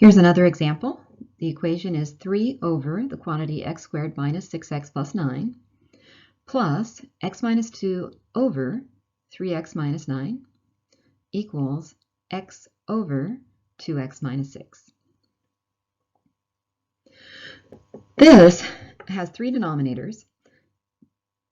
Here's another example. The equation is 3 over the quantity x squared minus 6x plus 9 plus x minus 2 over 3x minus 9 equals x over 2x minus 6. This has three denominators.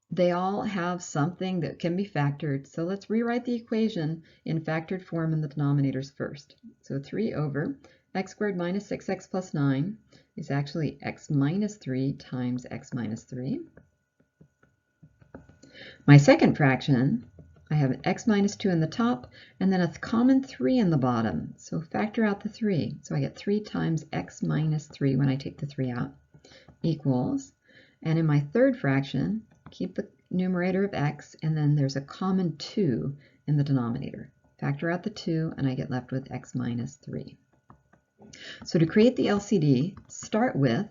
They all have something that can be factored, so let's rewrite the equation in factored form in the denominators first. So 3 over x squared minus 6x plus 9 is actually x minus 3 times x minus 3. My second fraction, I have an x minus 2 in the top and then a common 3 in the bottom. So factor out the 3. So I get 3 times x minus 3 when I take the 3 out equals, and in my third fraction, keep the numerator of x, and then there's a common 2 in the denominator. Factor out the 2, and I get left with x minus 3. So to create the LCD, start with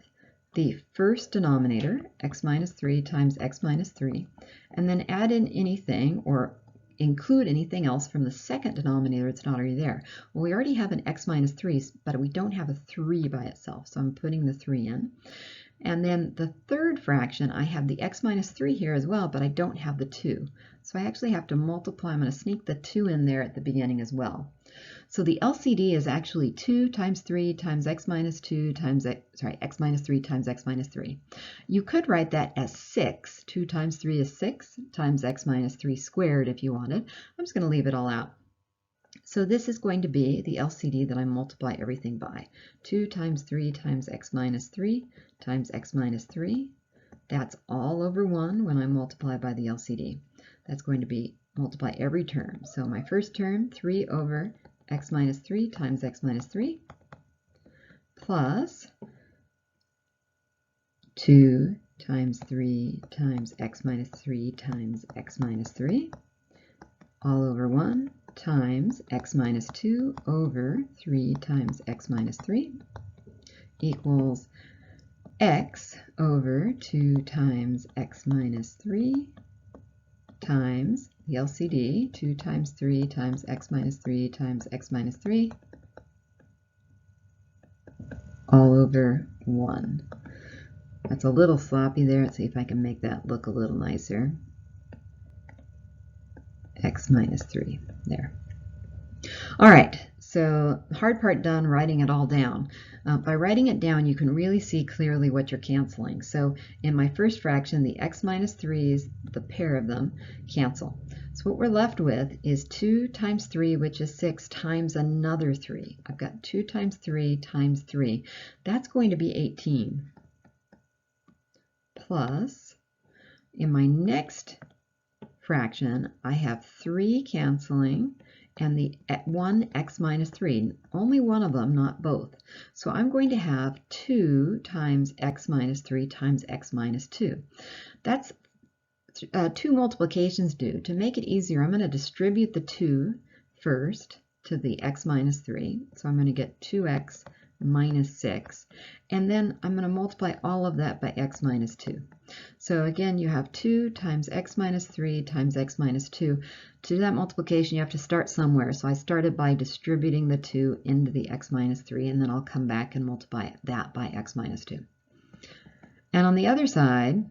the first denominator, x minus 3 times x minus 3, and then add in anything or include anything else from the second denominator that's not already there. Well, we already have an x minus 3, but we don't have a 3 by itself, so I'm putting the 3 in. And then the third fraction, I have the x minus 3 here as well, but I don't have the 2. So I actually have to multiply. I'm going to sneak the 2 in there at the beginning as well. So the LCD is actually 2 times 3 times x minus 2 times x minus 3 times x minus 3. You could write that as 6. 2 times 3 is 6 times x minus 3 squared if you wanted. I'm just going to leave it all out. So this is going to be the LCD that I multiply everything by. 2 times 3 times x minus 3 times x minus 3. That's all over 1 when I multiply by the LCD. That's going to be multiply every term. So my first term, 3 over x minus 3 times x minus 3 plus 2 times 3 times x minus 3 times x minus 3 all over 1 times x minus 2 over 3 times x minus 3 equals x over 2 times x minus 3 times the LCD, 2 times 3 times x minus 3 times x minus 3 all over 1. That's a little sloppy there. Let's see if I can make that look a little nicer. X minus 3, there. All right, so the hard part done, writing it all down. By writing it down, you can really see clearly what you're canceling. So in my first fraction, the x minus 3's, the pair of them, cancel. So what we're left with is 2 times 3, which is 6, times another 3. I've got 2 times 3 times 3. That's going to be 18. Plus, in my next fraction, I have 3 canceling and the 1 x minus 3, only one of them, not both. So I'm going to have 2 times x minus 3 times x minus 2. That's 2 multiplications due. To make it easier, I'm going to distribute the 2 first to the x minus 3. So I'm going to get 2x minus 6. And then I'm going to multiply all of that by x minus 2. So again, you have 2 times x minus 3 times x minus 2. To do that multiplication, you have to start somewhere. So I started by distributing the 2 into the x minus 3, and then I'll come back and multiply that by x minus 2. And on the other side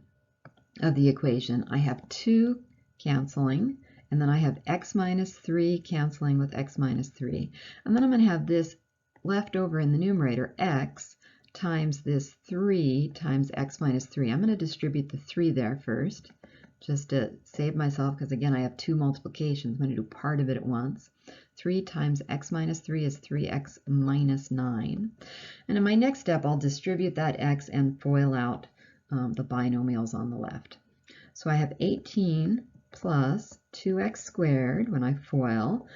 of the equation, I have 2 canceling, and then I have x minus 3 canceling with x minus 3. And then I'm going to have this left over in the numerator, x times this 3 times x minus 3. I'm going to distribute the 3 there first, just to save myself, because again, I have 2 multiplications. I'm going to do part of it at once. 3 times x minus 3 is 3x minus 9. And in my next step, I'll distribute that x and FOIL out the binomials on the left. So I have 18 plus 2x squared when I FOIL.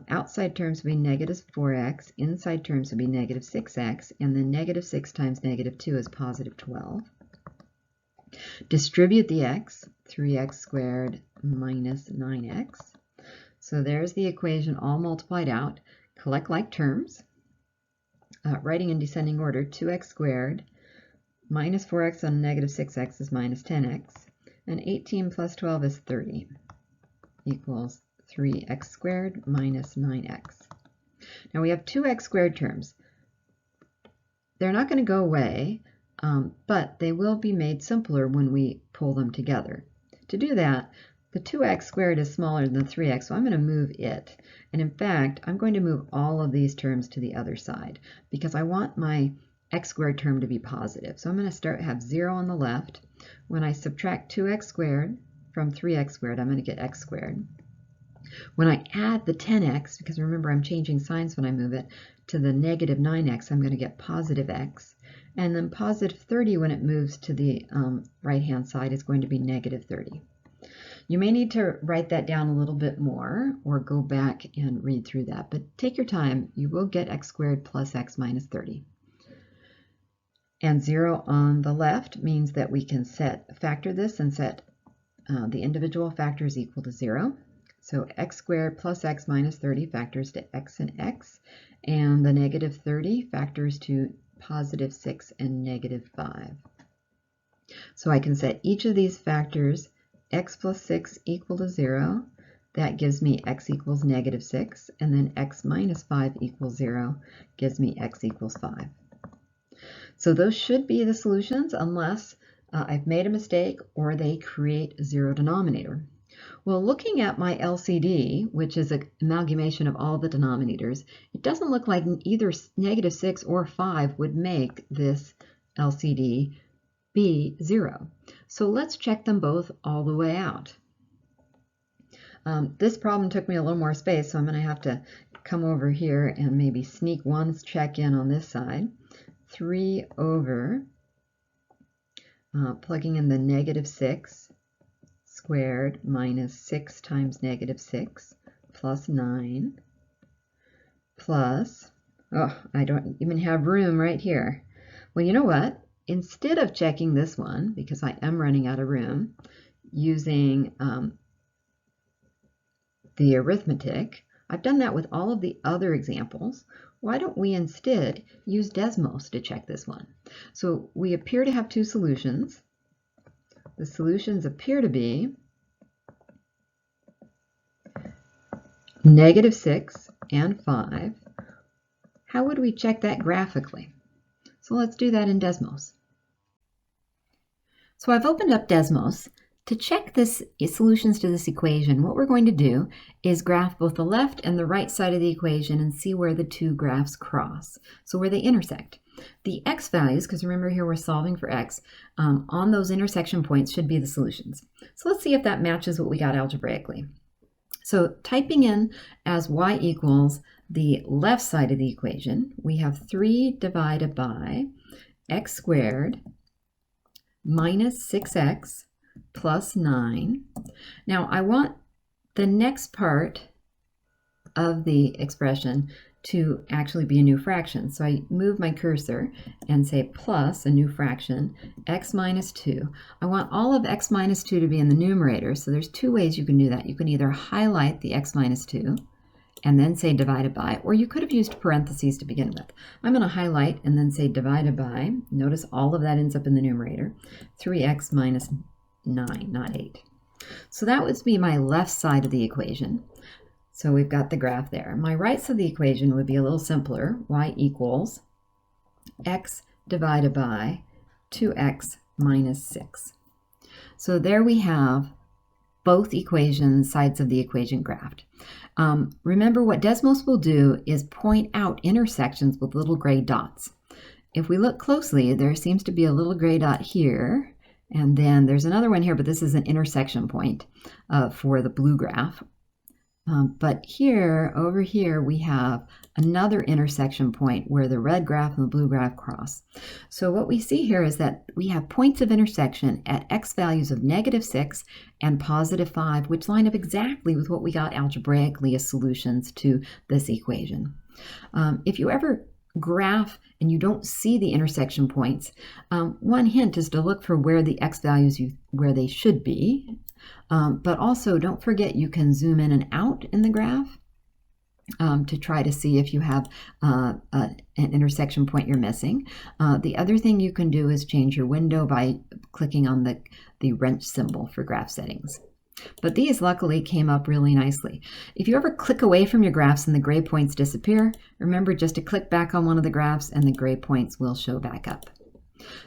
Outside terms would be negative 4x, inside terms would be negative 6x, and then negative 6 times negative 2 is positive 12. Distribute the x, 3x squared minus 9x. So there's the equation all multiplied out. Collect like terms. Writing in descending order, 2x squared minus 4x on negative 6x is minus 10x, and 18 plus 12 is 30, equals 3x squared minus 9x. Now we have 2x squared terms. they're not going to go away, but they will be made simpler when we pull them together. To do that, the 2x squared is smaller than 3x, so I'm going to move it. And in fact, I'm going to move all of these terms to the other side because I want my x squared term to be positive. So I'm going to have 0 on the left. When I subtract 2x squared from 3x squared, I'm going to get x squared. When I add the 10x, because remember I'm changing signs when I move it, to the negative 9x, I'm going to get positive x. And then positive 30 when it moves to the right-hand side is going to be negative 30. You may need to write that down a little bit more or go back and read through that, but take your time. You will get x squared plus x minus 30. And 0 on the left means that we can factor this and set the individual factors equal to 0. So x squared plus x minus 30 factors to x and x, and the negative 30 factors to positive 6 and negative 5. So I can set each of these factors x plus 6 equal to 0. That gives me x equals negative 6, and then x minus 5 equals 0 gives me x equals 5. So those should be the solutions unless I've made a mistake or they create a zero denominator. Well, looking at my LCD, which is an amalgamation of all the denominators, it doesn't look like either negative 6 or 5 would make this LCD be 0. So let's check them both all the way out. This problem took me a little more space, so I'm going to have to come over here and maybe sneak one check in on this side. 3 over, plugging in the negative 6 squared minus 6 times negative 6 plus 9 plus, oh, I don't even have room right here. Well, you know what? Instead of checking this one, because I am running out of room, using the arithmetic, I've done that with all of the other examples. Why don't we instead use Desmos to check this one? So we appear to have two solutions. The solutions appear to be negative 6 and 5. How would we check that graphically? So let's do that in Desmos. So I've opened up Desmos. To check this solutions to this equation, what we're going to do is graph both the left and the right side of the equation and see where the two graphs cross, so where they intersect. The x values, because remember here we're solving for x, on those intersection points should be the solutions. So let's see if that matches what we got algebraically. So typing in as y equals the left side of the equation, we have 3 divided by x squared minus 6x plus 9. Now I want the next part of the expression to actually be a new fraction. So I move my cursor and say plus a new fraction, x minus 2. I want all of x minus 2 to be in the numerator. So there's two ways you can do that. You can either highlight the x minus 2 and then say divided by, or you could have used parentheses to begin with. I'm going to highlight and then say divided by. Notice all of that ends up in the numerator. 3x minus 9, not 8. So that would be my left side of the equation. So we've got the graph there. My right side of the equation would be a little simpler. Y equals x divided by 2x minus 6. So there we have both equations, sides of the equation graphed. Remember what Desmos will do is point out intersections with little gray dots. If we look closely, there seems to be a little gray dot here. And then there's another one here, but this is an intersection point for the blue graph. But here, over here, we have another intersection point where the red graph and the blue graph cross. So what we see here is that we have points of intersection at x values of negative 6 and positive 5, which line up exactly with what we got algebraically as solutions to this equation. If you ever graph and you don't see the intersection points, one hint is to look for where the x values where they should be, but also don't forget you can zoom in and out in the graph to try to see if you have an intersection point you're missing. The other thing you can do is change your window by clicking on the wrench symbol for graph settings. But these luckily came up really nicely. If you ever click away from your graphs and the gray points disappear, remember just to click back on one of the graphs and the gray points will show back up.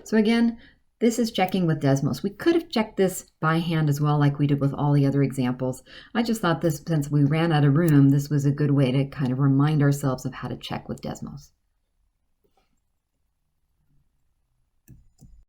So again, this is checking with Desmos. We could have checked this by hand as well, like we did with all the other examples. I just thought this, since we ran out of room, this was a good way to kind of remind ourselves of how to check with Desmos.